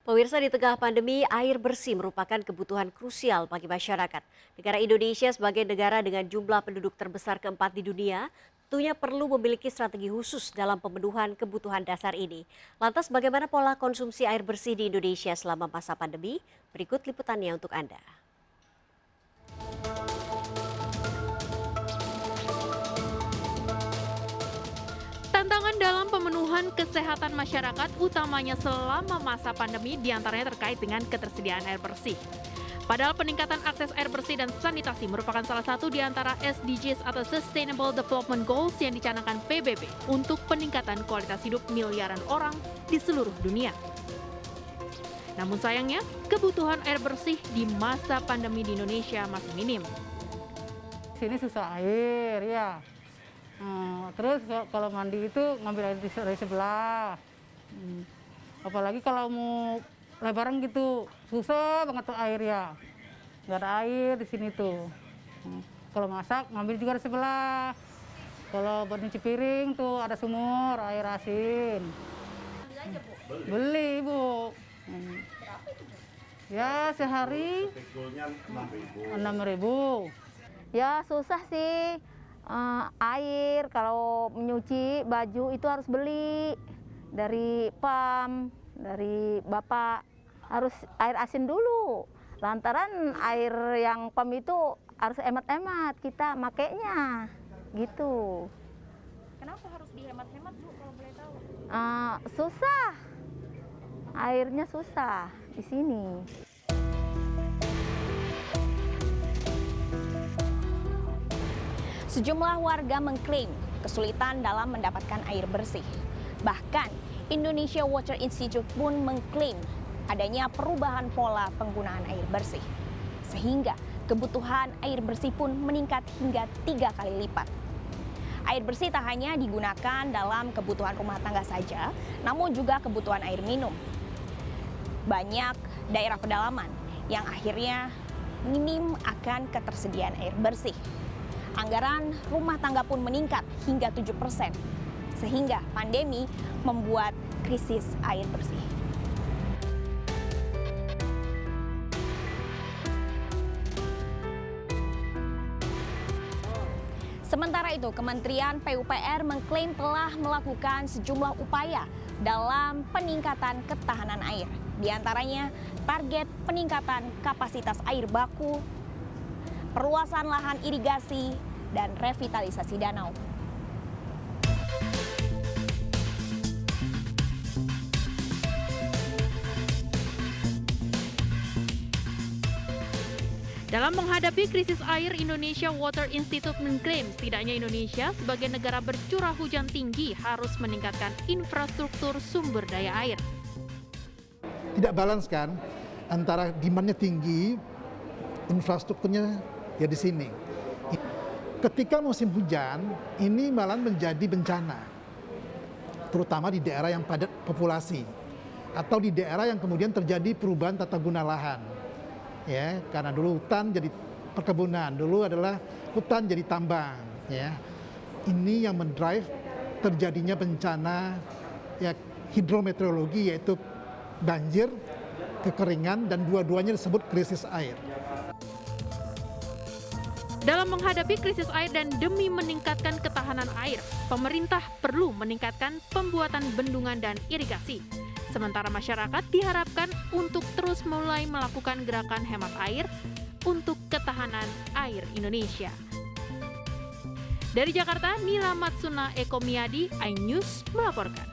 Pemirsa, di tengah pandemi, air bersih merupakan kebutuhan krusial bagi masyarakat. Negara Indonesia sebagai negara dengan jumlah penduduk terbesar keempat di dunia, tentunya perlu memiliki strategi khusus dalam pemenuhan kebutuhan dasar ini. Lantas bagaimana pola konsumsi air bersih di Indonesia selama masa pandemi? Berikut liputannya untuk Anda. Tantangan dalam pemenuhan kesehatan masyarakat utamanya selama masa pandemi diantaranya terkait dengan ketersediaan air bersih. Padahal peningkatan akses air bersih dan sanitasi merupakan salah satu di antara SDGs atau Sustainable Development Goals yang dicanangkan PBB untuk peningkatan kualitas hidup miliaran orang di seluruh dunia. Namun sayangnya, kebutuhan air bersih di masa pandemi di Indonesia masih minim. Sini susah air ya. Terus kalau mandi itu ngambil air dari sebelah. Apalagi kalau mau lebaran gitu susah banget tuh air ya. Nggak ada air di sini tuh. Kalau masak ngambil juga dari sebelah. Kalau buat nyuci piring tuh ada sumur air asin. Beli aja, Bu? Beli, Bu. Ya sehari 6.000. Ya susah sih. Air kalau menyuci baju itu harus beli dari PAM, dari Bapak. Harus air asin dulu. Lantaran air yang PAM itu harus hemat-hemat kita makainya. Gitu. Kenapa harus dihemat-hemat, Bu, kalau boleh tahu? Susah. Airnya susah di sini. Sejumlah warga mengklaim kesulitan dalam mendapatkan air bersih. Bahkan, Indonesia Water Institute pun mengklaim adanya perubahan pola penggunaan air bersih. Sehingga kebutuhan air bersih pun meningkat hingga 3 kali lipat. Air bersih tak hanya digunakan dalam kebutuhan rumah tangga saja, namun juga kebutuhan air minum. Banyak daerah pedalaman yang akhirnya minim akan ketersediaan air bersih. Anggaran rumah tangga pun meningkat hingga 7%, sehingga pandemi membuat krisis air bersih. Sementara itu, Kementerian PUPR mengklaim telah melakukan sejumlah upaya dalam peningkatan ketahanan air. Di antaranya target peningkatan kapasitas air baku, perluasan lahan irigasi, dan revitalisasi danau. Dalam menghadapi krisis air, Indonesia Water Institute mengklaim setidaknya Indonesia sebagai negara bercurah hujan tinggi harus meningkatkan infrastruktur sumber daya air. Tidak balance kan antara demand-nya tinggi, infrastrukturnya ya di sini. Ketika musim hujan, ini malah menjadi bencana, terutama di daerah yang padat populasi atau di daerah yang kemudian terjadi perubahan tata guna lahan. Ya, karena dulu hutan jadi perkebunan, dulu adalah hutan jadi tambang. Ya, ini yang mendrive terjadinya bencana ya hidrometeorologi, yaitu banjir, kekeringan, dan dua-duanya disebut krisis air. Dalam menghadapi krisis air dan demi meningkatkan ketahanan air, pemerintah perlu meningkatkan pembuatan bendungan dan irigasi. Sementara masyarakat diharapkan untuk terus mulai melakukan gerakan hemat air untuk ketahanan air Indonesia. Dari Jakarta, Nila Matsuna Eko Miyadi, iNews melaporkan.